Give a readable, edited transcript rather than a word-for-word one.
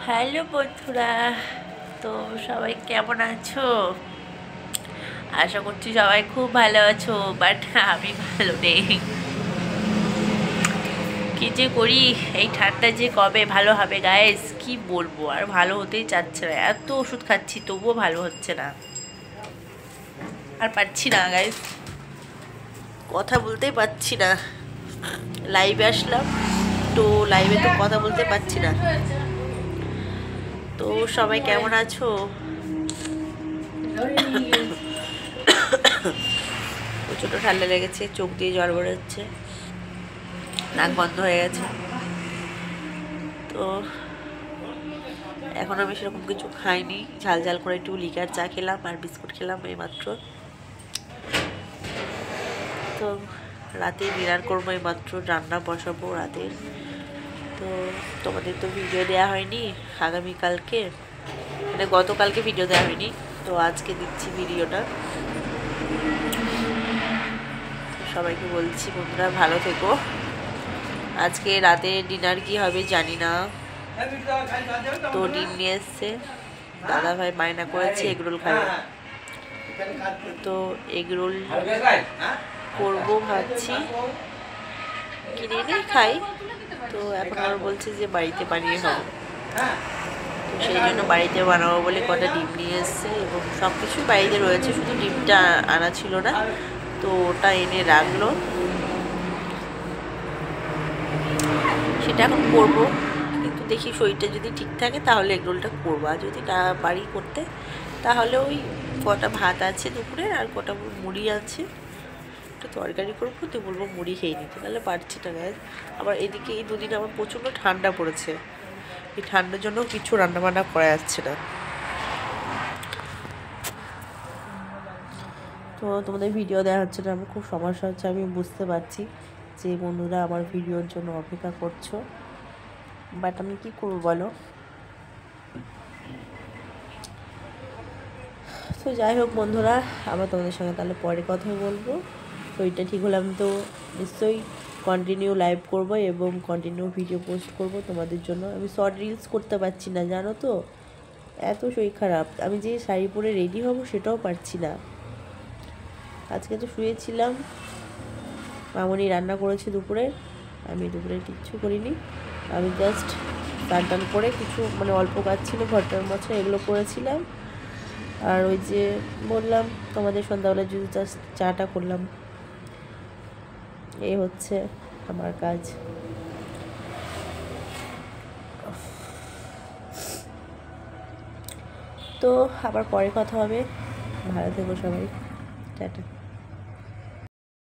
Hello বন্ধুরা, তো সবাই কেমন আছো? আশা করছি সবাই খুব ভালো আছো, বাট আমি ভালো নেই। কি যে করি, এই ঠান্ডা যে কবে ভালো হবে গাইস, কি বলবো, আর ভালো হতেই চাচ্ছে না। এত ওষুধ খাচ্ছি তবুও ভালো হচ্ছে না, আর পারছি না গাইস, কথা বলতেই পারছি না। লাইভে আসলাম তো লাইভে তো কথা বলতে পারছি না। তো সবাই কেমন আছো? প্রচণ্ড ঠান্ডা লেগেছে, চোখ দিয়ে জল বেরোচ্ছে, নাক বন্ধ হয়ে গেছে। তো এখন আমি সেরকম কিছু খাইনি, ঝাল ঝাল করে একটু লিকার চা খেলাম আর বিস্কুট খেলাম এইমাত্র। তো রাতে ডিনার করবো, এইমাত্র রান্না বসাবো রাতের। তো তোমাদের তো ভিডিও দেওয়া হয়নি আগামীকালকে, মানে গতকালকে ভিডিও দেওয়া হয়নি, তো আজকে দিচ্ছি ভিডিওটা। সবাইকে বলছি বন্ধুরা ভালো থেকো। আজকে রাতে ডিনার কি হবে জানি না, তো ডিম নিয়ে এসছে দাদা ভাই, বায়না করেছে এগরোল খাবে, তো এগরোল করবো ভাবছি, কিনে এনেই খাই। তো এখন আবার বলছে যে বাড়িতে বানিয়ে খাবো, তো সেই জন্য বাড়িতে বানাবো বলে কটা ডিম নিয়ে এসছে, এবং সব কিছুই বাড়িতে রয়েছে, শুধু ডিমটা আনা ছিল না, তো ওটা এনে রাখলো, সেটা এখন করবো। কিন্তু দেখি শরীরটা যদি ঠিক থাকে তাহলে এগরোলটা করবো, আর যদি না পারি করতে তাহলে ওই কটা ভাত আছে দুপুরের আর কটা মুড়ি আছে, একটু তরকারি করবো, তো বলবো মুড়ি খেয়ে নিতে, তাহলে পারছি না গায়ে। আবার এদিকে এই দুদিন আমার প্রচণ্ড ঠান্ডা পড়েছে, এই ঠান্ডার জন্য কিছু রান্নাবান্না করা যাচ্ছে না। তো তোমাদের ভিডিও দেওয়া হচ্ছে না, আমার খুব সমস্যা হচ্ছে, আমি বুঝতে পারছি যে বন্ধুরা আমার ভিডিওর জন্য অপেক্ষা করছো, বাট আমি কী করবো বলো। তো যাই হোক বন্ধুরা, আবার তোমাদের সঙ্গে তাহলে পরে কথা বলবো। শরীরটা ঠিক হলে আমি তো নিশ্চয়ই কন্টিনিউ লাইভ করব এবং কন্টিনিউ ভিডিও পোস্ট করব তোমাদের জন্য। আমি শর্ট রিলস করতে পারছি না জানো তো, এত শরীর খারাপ। আমি যে শাড়ি পরে রেডি হব সেটাও পারছি না। আজকে তো শুয়েছিলাম, মামনি রান্না করেছে দুপুরে, আমি দুপুরে কিচ্ছু করিনি। আমি জাস্ট স্নান টান করে কিছু মানে অল্প কাজ ছিল, ঘরটার মোছা এগুলো করেছিলাম, আর ওই যে বললাম তোমাদের সন্ধ্যাবেলা যদি জাস্ট চাটা করলাম, এই হচ্ছে আমার কাজ। তো আবার পরে কথা হবে, ভালো থেকো সবাই, টাটা।